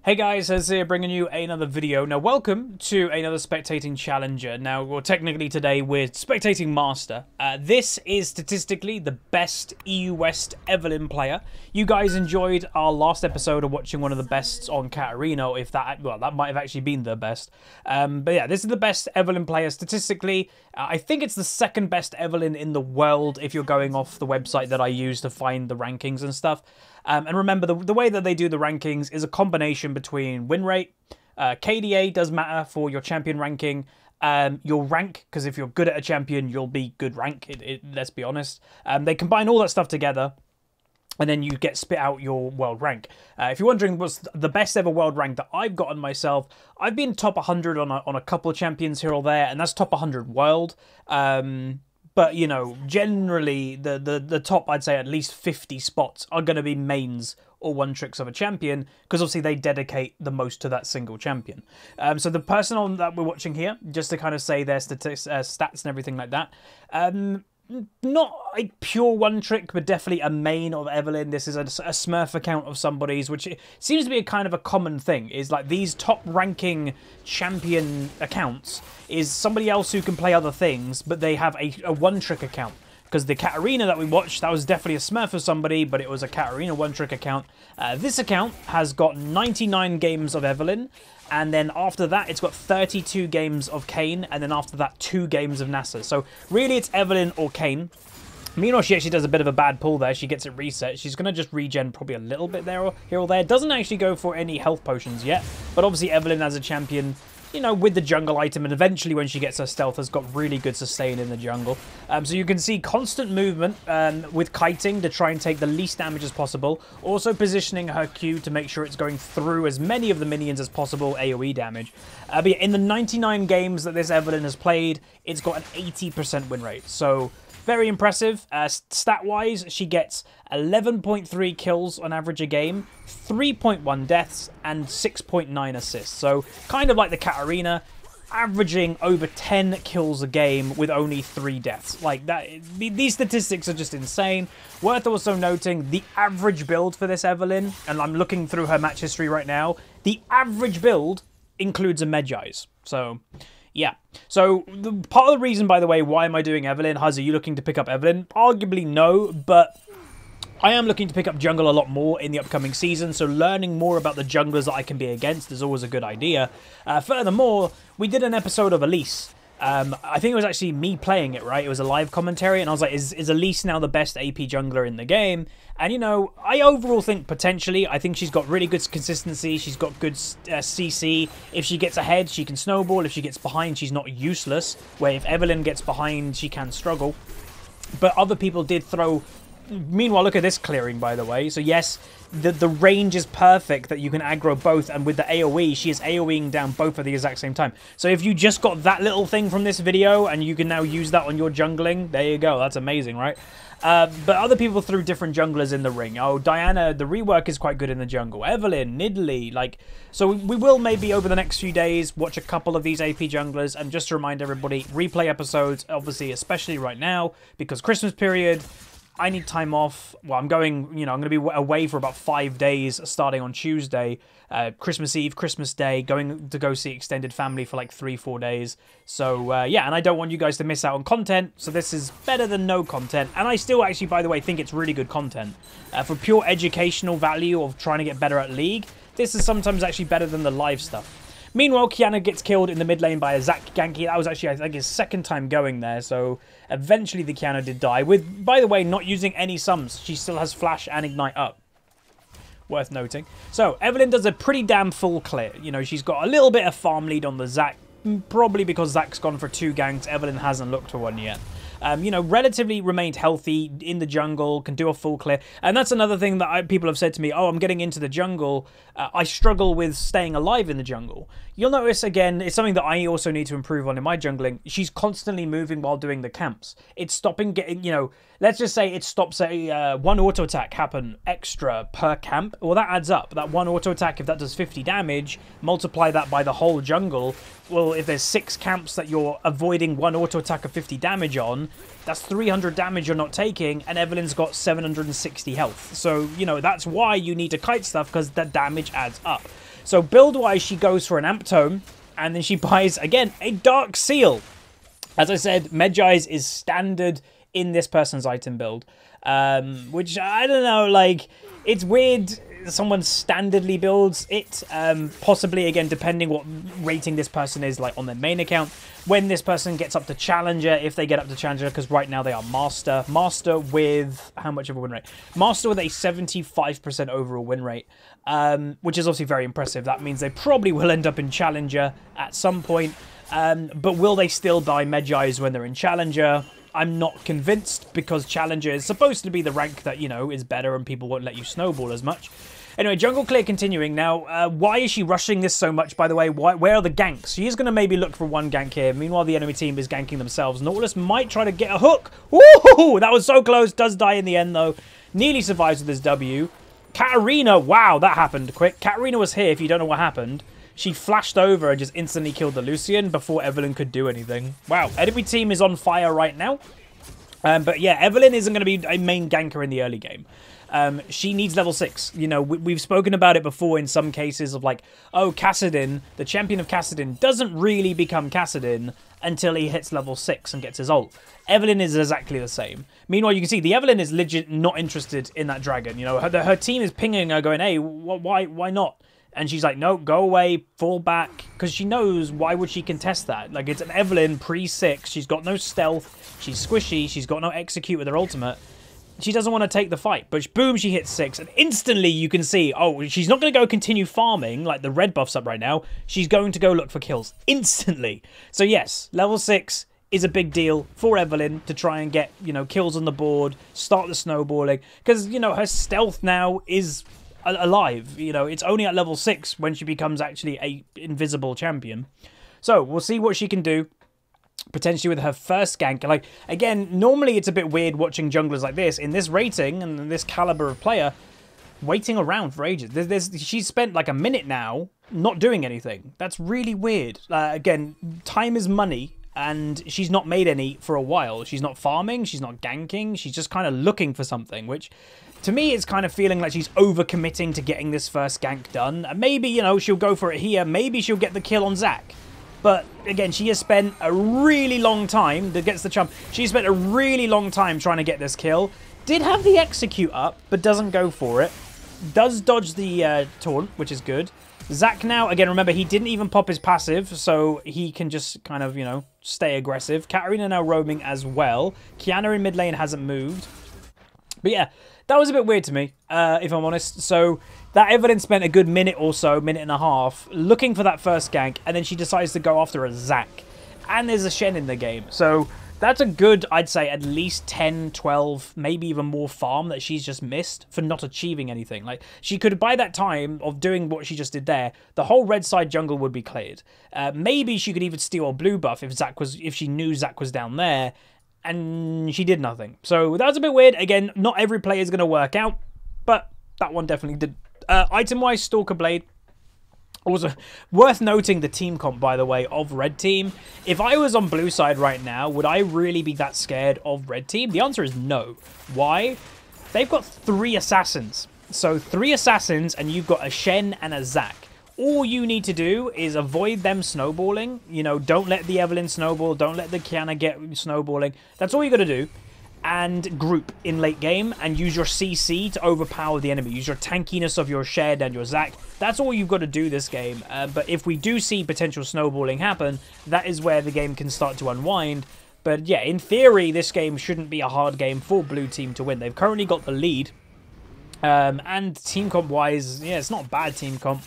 Hey guys, Huzzy here bringing you another video. Now welcome to another spectating challenger. Now, well, technically today we're spectating master. This is statistically the best EU West Evelynn player. You guys enjoyed our last episode of watching one of the bests on Katarina, or if that, well, that might have actually been the best. But yeah, this is the best Evelynn player statistically. I think it's the second best Evelynn in the world if you're going off the website that I use to find the rankings and stuff. And remember, the way that they do the rankings is a combination between win rate, KDA does matter for your champion ranking, your rank, because if you're good at a champion, you'll be good rank, let's be honest. They combine all that stuff together, and then you get spit out your world rank. If you're wondering what's the best ever world rank that I've gotten myself, I've been top 100 on a couple of champions here or there, and that's top 100 world. But, you know, generally, the top, I'd say, at least 50 spots are going to be mains or one-tricks of a champion, because obviously they dedicate the most to that single champion. So the person that we're watching here, just to kind of say their stats and everything like that, not a pure one-trick, but definitely a main of Evelynn. This is a Smurf account of somebody's, which seems to be a kind of a common thing, is like these top-ranking champion accounts is somebody else who can play other things, but they have a one-trick account. Because the Katarina that we watched, that was definitely a Smurf of somebody, but it was a Katarina one-trick account. This account has got 99 games of Evelynn, and then after that, it's got 32 games of Kayn, and then after that, 2 games of Nasa. So really, it's Evelynn or Kayn. Meanwhile, she actually does a bit of a bad pull there. She gets it reset. She's going to just regen probably a little bit there or here or there. Doesn't actually go for any health potions yet, but obviously Evelynn as a champion, you know, with the jungle item, and eventually when she gets her stealth, has got really good sustain in the jungle. So you can see constant movement with kiting to try and take the least damage as possible. Also positioning her Q to make sure it's going through as many of the minions as possible, AoE damage. But yeah, in the 99 games that this Evelynn has played, it's got an 80% win rate. So very impressive. Stat-wise, she gets 11.3 kills on average a game, 3.1 deaths, and 6.9 assists. So kind of like the Katarina, averaging over 10 kills a game with only 3 deaths. Like that, these statistics are just insane. Worth also noting the average build for this Evelynn, and I'm looking through her match history right now. The average build includes a MEJAIs. So yeah, so part of the reason, by the way, why am I doing Evelynn? Huzzy, are you looking to pick up Evelynn? Arguably no, but I am looking to pick up jungle a lot more in the upcoming season, so learning more about the junglers that I can be against is always a good idea. Furthermore, we did an episode of Elise. I think it was actually me playing it, right? It was a live commentary, and I was like, is Elise now the best AP jungler in the game? And, you know, I overall think potentially, I think she's got really good consistency. She's got good CC. If she gets ahead, she can snowball. If she gets behind, she's not useless. Where if Evelynn gets behind, she can struggle. But other people did throw... Meanwhile, look at this clearing, by the way. So yes, the range is perfect that you can aggro both, and with the AoE, she is AoEing down both at the exact same time. So if you just got that little thing from this video, and you can now use that on your jungling, there you go. That's amazing, right? But other people threw different junglers in the ring. Oh, Diana, the rework is quite good in the jungle. Evelynn, Nidalee, like... So we will maybe over the next few days watch a couple of these AP junglers, and just to remind everybody, replay episodes, obviously, especially right now, because Christmas period... I need time off. Well, I'm going, you know, I'm going to be away for about 5 days starting on Tuesday. Christmas Eve, Christmas Day, going to go see extended family for like 3-4 days. So, yeah, and I don't want you guys to miss out on content. So this is better than no content. And I still actually, by the way, think it's really good content. For pure educational value of trying to get better at League, this is sometimes actually better than the live stuff. Meanwhile, Qiyana gets killed in the mid lane by a Zac ganky. That was actually, I think, his second time going there. So eventually the Qiyana did die. With, by the way, not using any sums. She still has Flash and Ignite up. Worth noting. So Evelynn does a pretty damn full clear. You know, she's got a little bit of farm lead on the Zac. Probably because Zac's gone for 2 ganks. Evelynn hasn't looked for one yet. You know, relatively remained healthy in the jungle, can do a full clear. And that's another thing that people have said to me, oh, I'm getting into the jungle. I struggle with staying alive in the jungle. You'll notice, again, it's something that I also need to improve on in my jungling. She's constantly moving while doing the camps. It's stopping getting, you know, let's just say it stops a 1 auto attack happen extra per camp. Well, that adds up. That 1 auto attack, if that does 50 damage, multiply that by the whole jungle. Well, if there's 6 camps that you're avoiding 1 auto attack of 50 damage on, that's 300 damage you're not taking, and Evelynn's got 760 health. So, you know, that's why you need to kite stuff, because the damage adds up. So build-wise, she goes for an Amp Tome, and then she buys, again, a Dark Seal. As I said, MEJAI's is standard in this person's item build, which, I don't know, like, it's weird someone standardly builds it, possibly, again, depending what rating this person is, like, on their main account. When this person gets up to Challenger, if they get up to Challenger, because right now they are Master. Master with, how much of a win rate? Master with a 75% overall win rate, which is obviously very impressive. That means they probably will end up in Challenger at some point, but will they still buy MEJAIs when they're in Challenger? I'm not convinced, because Challenger is supposed to be the rank that, you know, is better and people won't let you snowball as much. Anyway, jungle clear continuing. Now, why is she rushing this so much, by the way? Where are the ganks? She is going to maybe look for one gank here. Meanwhile, the enemy team is ganking themselves. Nautilus might try to get a hook. Woohoo! That was so close. Does die in the end, though. Nearly survives with this W. Katarina, wow, that happened quick. Katarina was here, if you don't know what happened. She flashed over and just instantly killed the Lucian before Evelynn could do anything. Wow, enemy team is on fire right now. But yeah, Evelynn isn't going to be a main ganker in the early game. She needs level 6. You know, we've spoken about it before in some cases of like, oh, Kassadin, the champion of Kassadin, doesn't really become Kassadin until he hits level 6 and gets his ult. Evelynn is exactly the same. Meanwhile, you can see the Evelynn is legit not interested in that dragon. You know, her team is pinging her going, hey, why not? And she's like, no, go away, fall back. Because she knows, why would she contest that? Like, it's an Evelynn pre-6. She's got no stealth. She's squishy. She's got no execute with her ultimate. She doesn't want to take the fight. But boom, she hits 6. And instantly you can see, oh, she's not going to go continue farming like the red buff's up right now. She's going to go look for kills instantly. So yes, level 6 is a big deal for Evelynn to try and get, you know, kills on the board, start the snowballing. Because, you know, her stealth now is alive. You know, it's only at level 6 when she becomes actually a invisible champion. So we'll see what she can do potentially with her first gank. Like, again, normally it's a bit weird watching junglers like this in this rating and this caliber of player waiting around for ages. She's spent like a minute now not doing anything. That's really weird. Again, time is money, and she's not made any for a while. She's not farming, she's not ganking, she's just kind of looking for something, which to me it's kind of feeling like she's overcommitting to getting this first gank done. Maybe, you know, she'll go for it here, maybe she'll get the kill on Zac. But again, she has spent a really long time, that gets the chump, she spent a really long time trying to get this kill. Did have the execute up, but doesn't go for it. Does dodge the taunt, which is good. Zac now, again, remember, he didn't even pop his passive, so he can just kind of, you know, stay aggressive. Katarina now roaming as well. Kiana in mid lane hasn't moved. But yeah, that was a bit weird to me, if I'm honest. So that Evelynn spent a good minute or so, minute and a half, looking for that first gank, and then she decides to go after a Zac. And there's a Shen in the game. So that's a good, I'd say, at least 10, 12, maybe even more farm that she's just missed for not achieving anything. Like, she could, by that time of doing what she just did there, the whole red side jungle would be cleared. Maybe she could even steal a blue buff if she knew Zac was down there, and she did nothing. So that was a bit weird. Again, not every player is going to work out, but that one definitely did. Item-wise, Stalker Blade. Also, worth noting the team comp, by the way, of Red Team. If I was on blue side right now, would I really be that scared of Red Team? The answer is no. Why? They've got 3 assassins. So 3 assassins, and you've got a Shen and a Zac. All you need to do is avoid them snowballing. You know, don't let the Evelynn snowball. Don't let the Kiana get snowballing. That's all you got to do. And group in late game and use your CC to overpower the enemy. Use your tankiness of your Shed and your Zac. That's all you've got to do this game. But if we do see potential snowballing happen, that is where the game can start to unwind. But yeah, in theory, this game shouldn't be a hard game for blue team to win. They've currently got the lead. And team comp wise, yeah, it's not bad team comp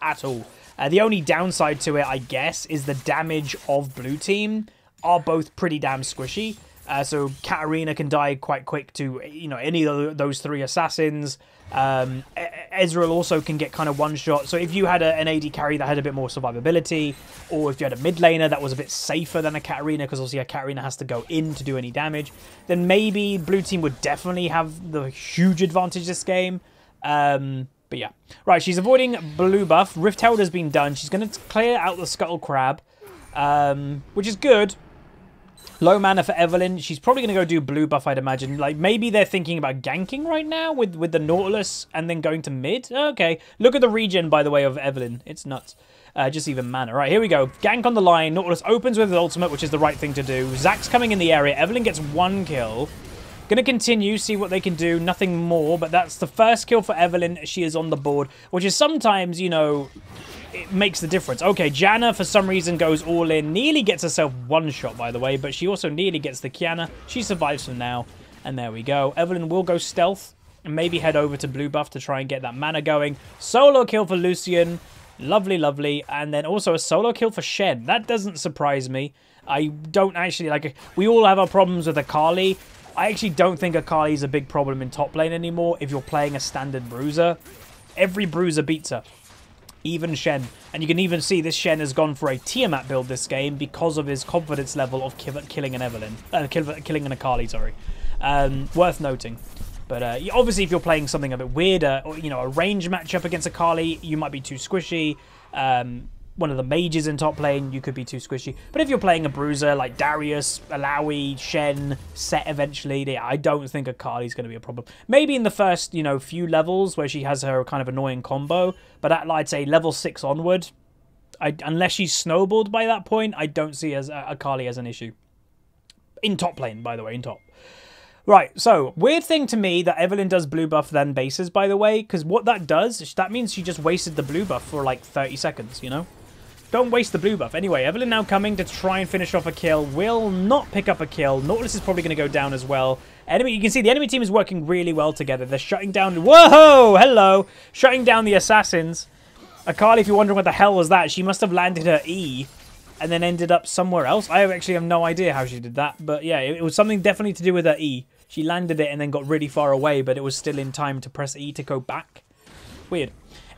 at all. The only downside to it, I guess, is the damage of blue team are both pretty damn squishy. So Katarina can die quite quick to, you know, any of those 3 assassins. Ezreal also can get kind of one-shot. So if you had an AD carry that had a bit more survivability, or if you had a mid laner that was a bit safer than a Katarina, because obviously a Katarina has to go in to do any damage, then maybe blue team would definitely have the huge advantage this game. But yeah. Right, she's avoiding blue buff. Rift Herald has been done. She's going to clear out the Scuttle Crab, which is good. Low mana for Evelynn. She's probably going to go do blue buff, I'd imagine. Like, maybe they're thinking about ganking right now with the Nautilus and then going to mid. Okay. Look at the regen, by the way, of Evelynn. It's nuts. Just even mana. Right, here we go. Gank on the line. Nautilus opens with his ultimate, which is the right thing to do. Zack's coming in the area. Evelynn gets 1 kill. Gonna continue, see what they can do. Nothing more, but that's the first kill for Evelynn. She is on the board, which is sometimes, you know, it makes the difference. Okay, Janna, for some reason, goes all in. Nearly gets herself 1 shot, by the way, but she also nearly gets the Kiana. She survives for now, and there we go. Evelynn will go stealth and maybe head over to blue buff to try and get that mana going. Solo kill for Lucian. Lovely, lovely. And then also a solo kill for Shen. That doesn't surprise me. I don't actually, like, we all have our problems with Akali. I actually don't think Akali is a big problem in top lane anymore if you're playing a standard bruiser. Every bruiser beats her. Even Shen. And you can even see this Shen has gone for a Tiamat build this game because of his confidence level of killing an Evelynn. Killing an Akali, sorry. Worth noting. But obviously if you're playing something a bit weirder, or, you know, a range matchup against Akali, you might be too squishy. One of the mages in top lane, you could be too squishy. But if you're playing a bruiser like Darius, Alawi, Shen, Set eventually, yeah, I don't think Akali's going to be a problem. Maybe in the first, you know, few levels where she has her kind of annoying combo. But at, I'd say, level 6 onward, unless she's snowballed by that point, I don't see Akali as an issue. In top lane, by the way, in top. Right, so, weird thing to me that Evelynn does blue buff then bases, by the way, because what that does, that means she just wasted the blue buff for like 30 seconds, you know? Don't waste the blue buff. Anyway, Evelynn now coming to try and finish off a kill. Will not pick up a kill. Nautilus is probably going to go down as well. You can see the enemy team is working really well together. They're shutting down... Whoa! Hello! Shutting down the assassins. Akali, if you're wondering what the hell was that, she must have landed her E and then ended up somewhere else. I actually have no idea how she did that. But yeah, it was something definitely to do with her E. She landed it and then got really far away, but it was still in time to press E to go back. Weird.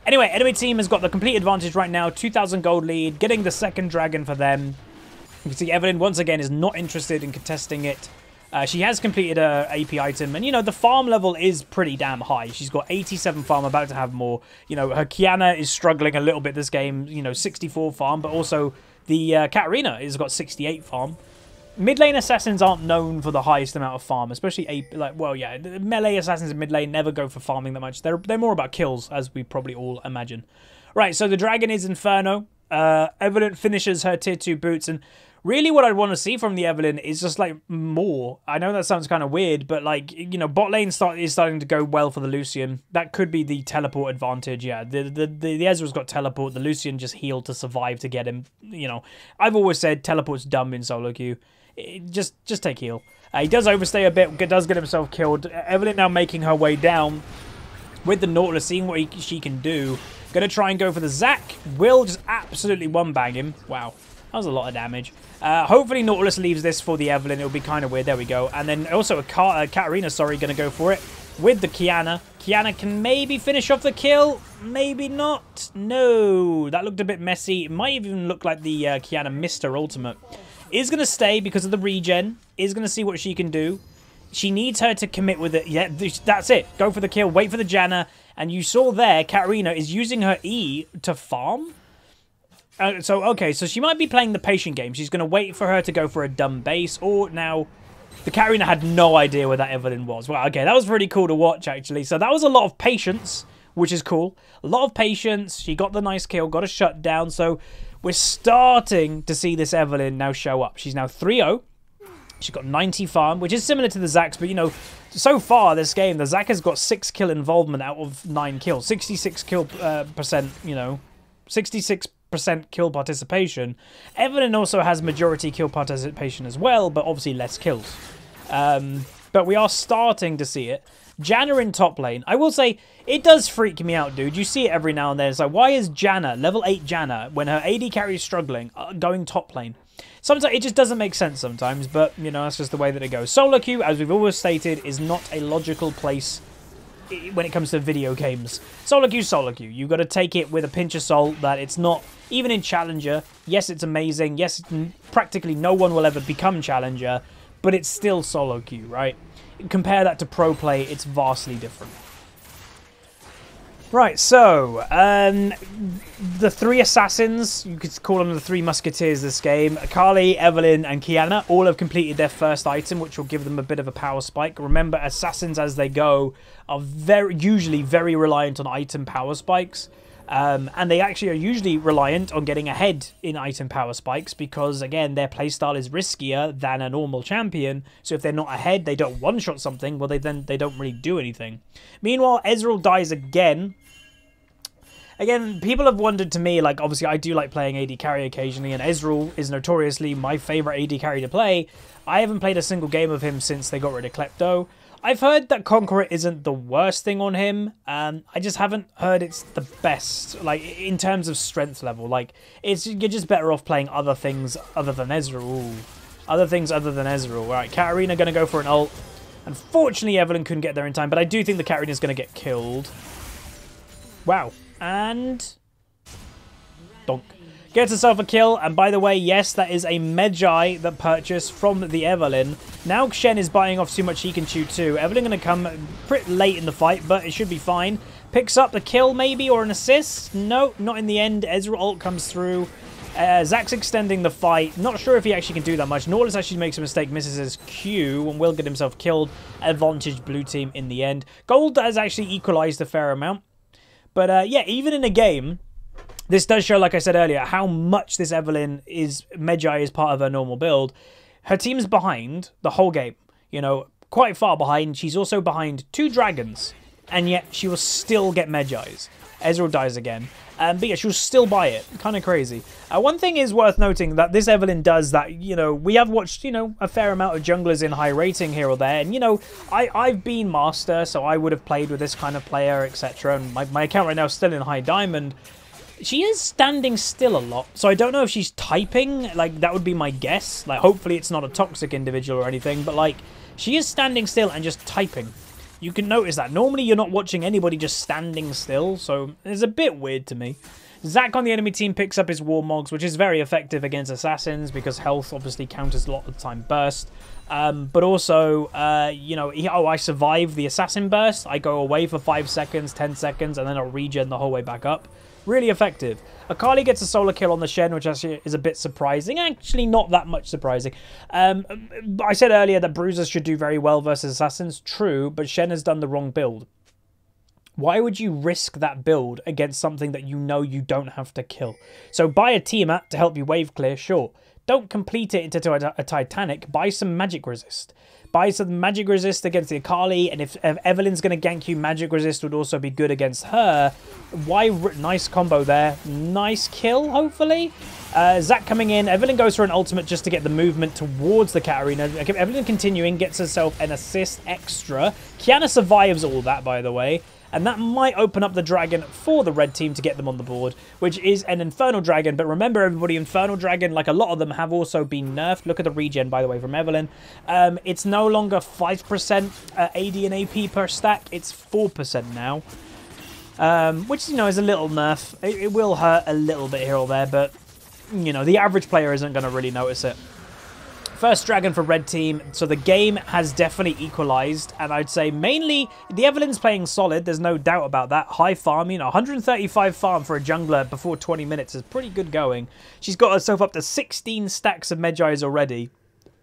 Anyway, enemy team has got the complete advantage right now. 2,000 gold lead, getting the second dragon for them. You can see Evelynn, once again, is not interested in contesting it. She has completed her AP item, and, you know, the farm level is pretty damn high. She's got 87 farm, about to have more. You know, her Kiana is struggling a little bit this game, you know, 64 farm, but also the Katarina has got 68 farm. Mid lane assassins aren't known for the highest amount of farm, especially the melee assassins in mid lane never go for farming that much. They're more about kills, as we probably all imagine. Right, so the dragon is Inferno. Evelynn finishes her tier 2 boots, and really what I'd want to see from the Evelynn is just like more. I know that sounds kind of weird, but like, you know, bot lane is starting to go well for the Lucian. That could be the teleport advantage. Yeah, the Ezreal's got teleport. The Lucian just healed to survive to get him. You know, I've always said teleport's dumb in solo queue. Just take heal. He does overstay a bit, does get himself killed. Evelynn now making her way down with the Nautilus, seeing what she can do. Gonna try and go for the Zac. Will just absolutely one-bang him. Wow, that was a lot of damage. Hopefully Nautilus leaves this for the Evelynn. It'll be kind of weird. There we go. And then also a Katarina, sorry, gonna go for it with the Kiana. Kiana can maybe finish off the kill. Maybe not. No, that looked a bit messy. It might even look like the Kiana missed her ultimate. Is going to stay because of the regen. Is going to see what she can do. She needs her to commit with it. Yeah, that's it. Go for the kill. Wait for the Janna. And you saw there, Katarina is using her E to farm. Okay, so she might be playing the patient game. She's going to wait for her to go for a dumb base. Or now, the Katarina had no idea where that Evelynn was. Well, okay, that was really cool to watch, actually. So that was a lot of patience, which is cool. A lot of patience. She got the nice kill, got a shutdown. So we're starting to see this Evelynn now show up. She's now 3-0. She's got 90 farm, which is similar to the Zac's, but, you know, so far this game, the Zac has got 6 kill involvement out of 9 kills. 66 kill percent, you know, 66% kill participation. Evelynn also has majority kill participation as well, but obviously less kills. But we are starting to see it. Janna in top lane. I will say, it does freak me out, dude. You see it every now and then. It's like, why is Janna, level 8 Janna, when her AD carry is struggling, going top lane? Sometimes it just doesn't make sense sometimes, but, you know, that's just the way that it goes. Solo queue, as we've always stated, is not a logical place when it comes to video games. Solo queue, solo queue. You've got to take it with a pinch of salt that it's not, even in Challenger, yes, it's amazing. Yes, practically no one will ever become Challenger, but it's still solo queue, right? Compare that to pro play, it's vastly different. Right, so, the three assassins, you could call them the three musketeers this game, Akali, Evelynn, and Qiyana, all have completed their first item, which will give them a bit of a power spike. Remember, assassins as they go are usually very reliant on item power spikes. And they actually are usually reliant on getting ahead in item power spikes because, again, their playstyle is riskier than a normal champion. So if they're not ahead, they don't one-shot something, well, they don't really do anything. Meanwhile, Ezreal dies again. Again, people have wondered to me, like, obviously I do like playing AD carry occasionally, and Ezreal is notoriously my favourite AD carry to play. I haven't played a single game of him since they got rid of Klepto. I've heard that Conqueror isn't the worst thing on him. I just haven't heard it's the best, like, in terms of strength level. Like, you're just better off playing other things other than Ezreal. Ooh. Other things other than Ezreal. Right, Katarina going to go for an ult. Unfortunately, Evelynn couldn't get there in time, but I do think the Katarina's going to get killed. Wow. And donk. Gets herself a kill, and by the way, yes, that is a MEJAI that purchased from the Evelynn. Now Shen is biting off too much he can chew too. Evelynn going to come pretty late in the fight, but it should be fine. Picks up the kill maybe, or an assist? No, not in the end. Ezreal ult comes through. Zach's extending the fight. Not sure if he actually can do that much. Nautilus actually makes a mistake, misses his Q, and will get himself killed. Advantage blue team in the end. Gold has actually equalized a fair amount. But yeah, even in a game, this does show, like I said earlier, how much this Evelynn is, MEJAI is part of her normal build. Her team's behind the whole game, you know, quite far behind. She's also behind 2 dragons, and yet she will still get MEJAIs. Ezreal dies again. But yeah, she'll still buy it. Kind of crazy. One thing is worth noting that this Evelynn does that, you know, we have watched, you know, a fair amount of junglers in high rating here or there. And, you know, I've been master, so I would have played with this kind of player, etc. And my account right now is still in high diamond. She is standing still a lot, so I don't know if she's typing. Like, that would be my guess. Like, hopefully it's not a toxic individual or anything, but, like, she is standing still and just typing. You can notice that. Normally, you're not watching anybody just standing still, so it's a bit weird to me. Zach on the enemy team picks up his Warmogs, which is very effective against assassins because health obviously counters a lot of the time burst. But also, you know, I survive the assassin burst. I go away for 5 seconds, 10 seconds, and then I'll regen the whole way back up. Really effective. Akali gets a solo kill on the Shen, which actually is a bit surprising. Actually, not that much surprising. I said earlier that bruisers should do very well versus assassins. True, but Shen has done the wrong build. Why would you risk that build against something that you know you don't have to kill? So buy a Tiamat to help you wave clear, sure. Don't complete it into a Titanic. Buy some magic resist. Buy some magic resist against the Akali, and if Evelynn's going to gank you, magic resist would also be good against her. Why? Nice combo there. Nice kill, hopefully. Zach coming in. Evelynn goes for an ultimate just to get the movement towards the Katarina. Evelynn continuing, gets herself an assist extra. Qiyana survives all that, by the way. And that might open up the dragon for the red team to get them on the board, which is an Infernal Dragon. But remember, everybody, Infernal Dragon, like a lot of them, have also been nerfed. Look at the regen, by the way, from Evelynn. It's no longer 5% AD and AP per stack. It's 4% now, which, you know, is a little nerf. It will hurt a little bit here or there, but, you know, the average player isn't going to really notice it. First dragon for red team, so the game has definitely equalized, and I'd say mainly the Evelynn's playing solid, there's no doubt about that. High farm, you know, 135 farm for a jungler before 20 minutes is pretty good going. She's got herself up to 16 stacks of MEJAIs already,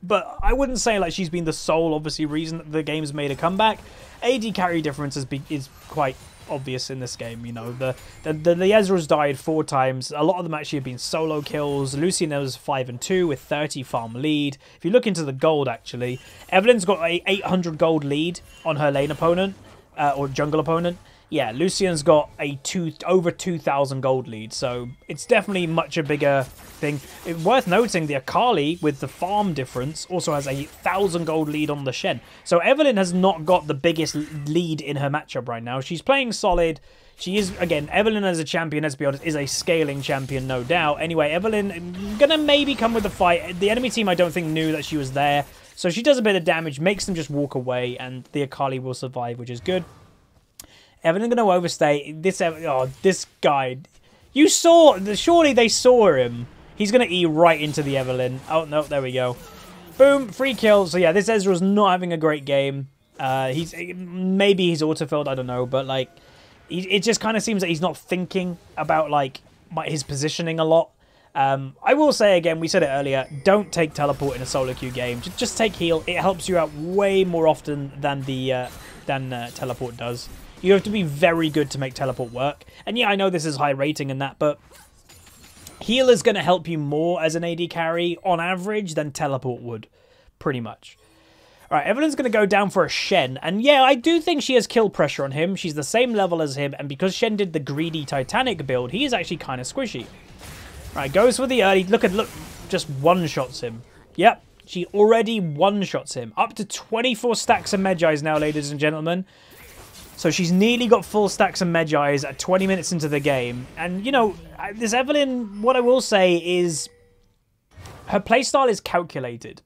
but I wouldn't say like she's been the sole, obviously, reason that the game's made a comeback. AD carry difference is quite obvious in this game. You know, the Ezreal's died 4 times. A lot of them actually have been solo kills. Lucian was 5 and 2 with 30 farm lead. If you look into the gold, actually, Evelynn's got a 800 gold lead on her lane opponent or jungle opponent. Yeah, Lucian's got a over 2,000 gold lead, so it's definitely much a bigger thing. It's worth noting the Akali, with the farm difference, also has a 1,000 gold lead on the Shen. So Evelynn has not got the biggest lead in her matchup right now. She's playing solid. She is, again, Evelynn as a champion, let's be honest, is a scaling champion, no doubt. Anyway, Evelynn gonna maybe come with the fight. The enemy team, I don't think, knew that she was there. So she does a bit of damage, makes them just walk away, and the Akali will survive, which is good. Evelynn going to overstay. This guy. You saw. Surely they saw him. He's going to E right into the Evelynn. Oh, no. There we go. Boom. Free kill. So, yeah, this Ezreal's not having a great game. Maybe he's autofilled. I don't know. But, like, It just kind of seems that he's not thinking about, like, his positioning a lot. I will say again, we said it earlier, don't take teleport in a solo queue game. Just take heal. It helps you out way more often than the teleport does. You have to be very good to make teleport work. And yeah, I know this is high rating and that, but heal is going to help you more as an AD carry on average than teleport would, pretty much. All right, Evelyn's going to go down for a Shen. And yeah, I do think she has kill pressure on him. She's the same level as him. And because Shen did the greedy Titanic build, he is actually kind of squishy. Right, goes for the early. Look, just one-shots him. Yep, she already one-shots him. Up to 24 stacks of Mejais now, ladies and gentlemen. So she's nearly got full stacks of Mejais at 20 minutes into the game. And, you know, this Evelynn, what I will say is her playstyle is calculated.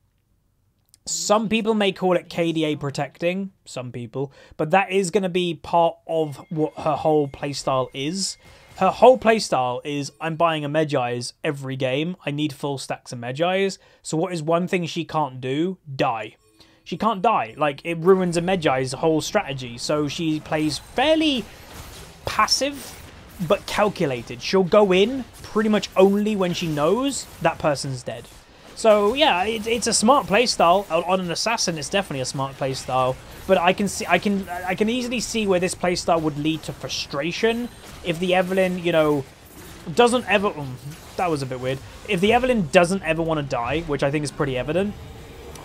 Some people may call it KDA protecting, some people, but that is going to be part of what her whole playstyle is. Her whole playstyle is, I'm buying a Mejais every game. I need full stacks of Mejais. So what is one thing she can't do? Die. She can't die. Like, it ruins a Mejai's whole strategy. So she plays fairly passive, but calculated. She'll go in pretty much only when she knows that person's dead. So yeah, it's a smart playstyle. On an assassin, it's definitely a smart playstyle. But I can easily see where this playstyle would lead to frustration if the Evelynn, you know, doesn't ever. That was a bit weird. If the Evelynn doesn't ever want to die, which I think is pretty evident,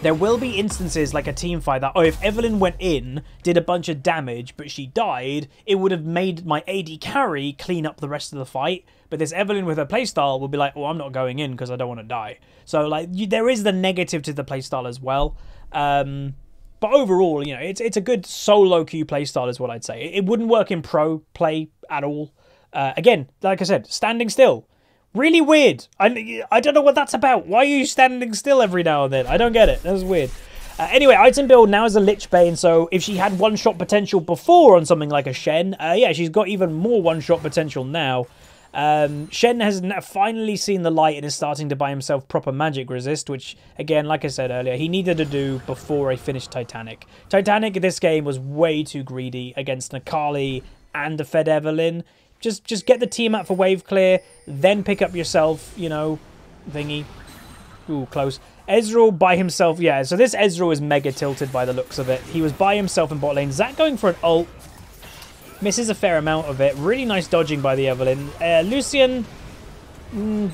there will be instances like a team fight that, oh, if Evelynn went in, did a bunch of damage, but she died, it would have made my AD carry clean up the rest of the fight. But this Evelynn with her playstyle will be like, oh, I'm not going in because I don't want to die. So, like, there is the negative to the playstyle as well. But overall, you know, it's a good solo queue playstyle is what I'd say. It wouldn't work in pro play at all. Again, like I said, standing still. Really weird. I don't know what that's about. Why are you standing still every now and then? I don't get it. That was weird. Anyway, item build now is a Lich Bane, so if she had one-shot potential before on something like a Shen, yeah, she's got even more one-shot potential now. Shen has finally seen the light and is starting to buy himself proper magic resist, which, again, like I said earlier, he needed to do before I finished Titanic. Titanic in this game was way too greedy against Nakali and a Fed Evelynn. Just get the team up for wave clear, then pick up yourself, you know, thingy. Ooh, close. Ezreal by himself, yeah, so this Ezreal is mega tilted by the looks of it. He was by himself in bot lane. Zach going for an ult. Misses a fair amount of it. Really nice dodging by the Evelynn. Lucian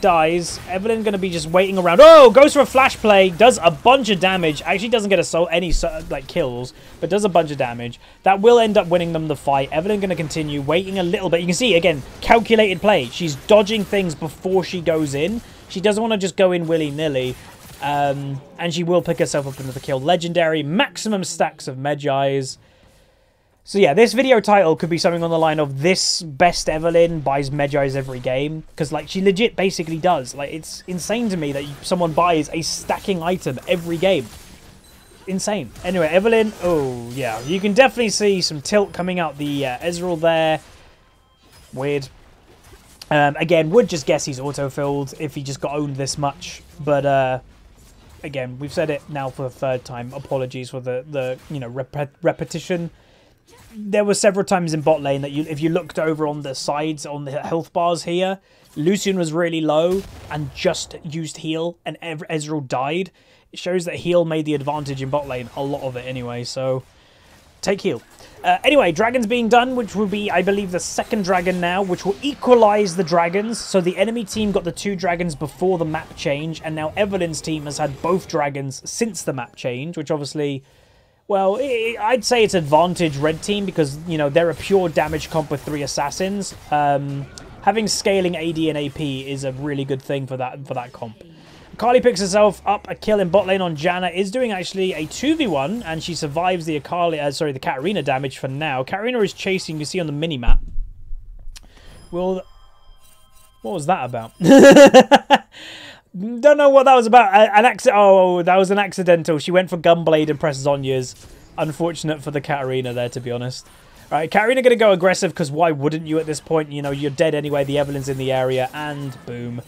dies. Evelynn going to be just waiting around. Oh, goes for a flash play. Does a bunch of damage. Actually doesn't get any like kills, but does a bunch of damage. That will end up winning them the fight. Evelynn going to continue waiting a little bit. You can see, again, calculated play. She's dodging things before she goes in. She doesn't want to just go in willy-nilly. And she will pick herself up into the kill. Legendary. Maximum stacks of Mejais. So yeah, this video title could be something on the line of this best Evelynn buys Mejais every game. Because, like, she legit basically does. Like, it's insane to me that someone buys a stacking item every game. Insane. Anyway, Evelynn, oh, yeah. You can definitely see some tilt coming out the Ezreal there. Weird. Again, would just guess he's auto-filled if he just got owned this much. But, again, we've said it now for the third time. Apologies for the you know, repetition. There were several times in bot lane that if you looked over on the sides, on the health bars here, Lucian was really low and just used heal and Ezreal died. It shows that heal made the advantage in bot lane, a lot of it anyway, so take heal. Anyway, dragons being done, which will be, I believe, the second dragon now, which will equalize the dragons. So the enemy team got the 2 dragons before the map change, and now Evelynn's team has had both dragons since the map change, which obviously... Well, I'd say it's advantage red team because, you know, they're a pure damage comp with 3 assassins. Having scaling AD and AP is a really good thing for that comp. Akali picks herself up a kill in bot lane on Janna. Is doing actually a 2v1 and she survives the the Katarina damage for now. Katarina is chasing, you can see on the mini-map. Well, what was that about? Don't know what that was about. Oh, that was an accidental. She went for Gunblade and pressed Zonya's. Unfortunate for the Katarina there, to be honest. All right, Katarina going to go aggressive because why wouldn't you at this point? You know, you're dead anyway. The Evelynn's in the area and boom.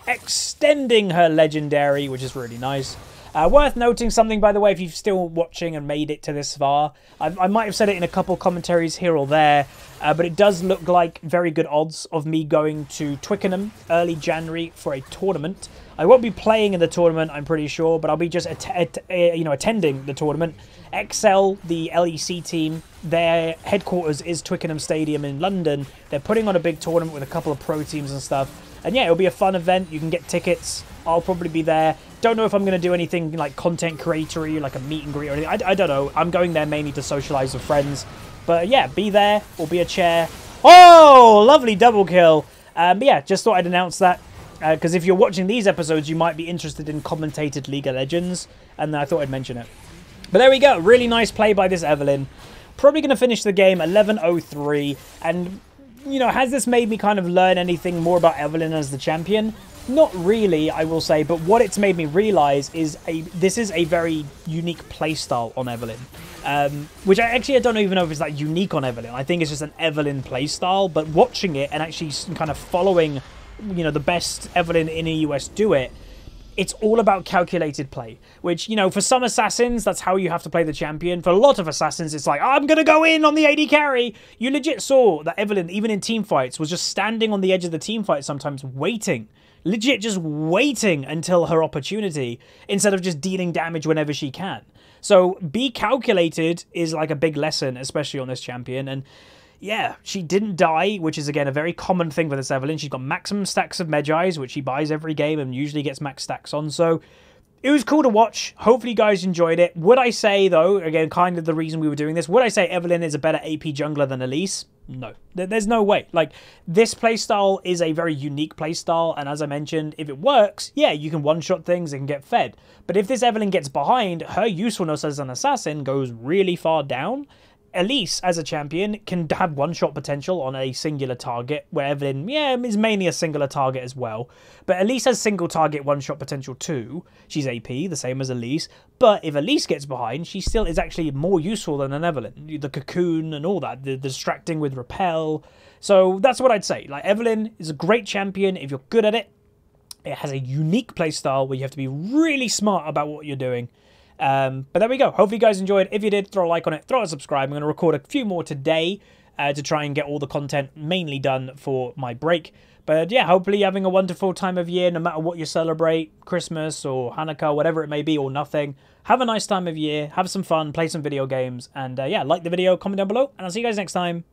Extending her legendary, which is really nice. Worth noting something, by the way, if you're still watching and made it to this far. I might have said it in a couple commentaries here or there, but it does look like very good odds of me going to Twickenham early January for a tournament. I won't be playing in the tournament, I'm pretty sure, but I'll be just attending the tournament. XL, the LEC team, their headquarters is Twickenham Stadium in London. They're putting on a big tournament with a couple of pro teams and stuff. And yeah, it'll be a fun event. You can get tickets. I'll probably be there. Don't know if I'm going to do anything like content creatory, like a meet and greet or anything. I don't know. I'm going there mainly to socialise with friends. But yeah, be there or be a chair. Oh, lovely double kill. But yeah, just thought I'd announce that. Because if you're watching these episodes, you might be interested in commentated League of Legends. And I thought I'd mention it. But there we go. Really nice play by this Evelynn. Probably going to finish the game 11-03. And, you know, has this made me kind of learn anything more about Evelynn as the champion? Not really, I will say, but what it's made me realise is this is a very unique playstyle on Evelynn. Which I don't even know if it's that unique on Evelynn. I think it's just an Evelynn playstyle, but watching it and actually kind of following, you know, the best Evelynn in EUS do it, it's all about calculated play, which, you know, for some assassins, that's how you have to play the champion. For a lot of assassins, it's like, I'm going to go in on the AD carry. You legit saw that Evelynn, even in team fights, was just standing on the edge of the team fight sometimes waiting. Legit just waiting until her opportunity instead of just dealing damage whenever she can. So be calculated is like a big lesson, especially on this champion. And yeah, she didn't die, which is, again, a very common thing for this Evelynn. She's got maximum stacks of MEJAIs, which she buys every game and usually gets max stacks on. So it was cool to watch. Hopefully you guys enjoyed it. Would I say, though, again, kind of the reason we were doing this, would I say Evelynn is a better AP jungler than Elise? No. There's no way. Like, this playstyle is a very unique playstyle, and as I mentioned, if it works, yeah, you can one-shot things and get fed. But if this Evelynn gets behind, her usefulness as an assassin goes really far down. Elise, as a champion, can have one-shot potential on a singular target, where Evelynn, yeah, is mainly a singular target as well. But Elise has single target one-shot potential too. She's AP, the same as Elise. But if Elise gets behind, she still is actually more useful than an Evelynn. The cocoon and all that, the distracting with repel. So that's what I'd say. Like, Evelynn is a great champion if you're good at it. It has a unique playstyle where you have to be really smart about what you're doing. But there we go. Hopefully you guys enjoyed. If you did, throw a like on it, throw a subscribe. I'm going to record a few more today to try and get all the content mainly done for my break. But yeah, hopefully you're having a wonderful time of year, no matter what you celebrate, Christmas or Hanukkah, whatever it may be, or nothing. Have a nice time of year, have some fun, play some video games, and yeah, like the video, comment down below, and I'll see you guys next time.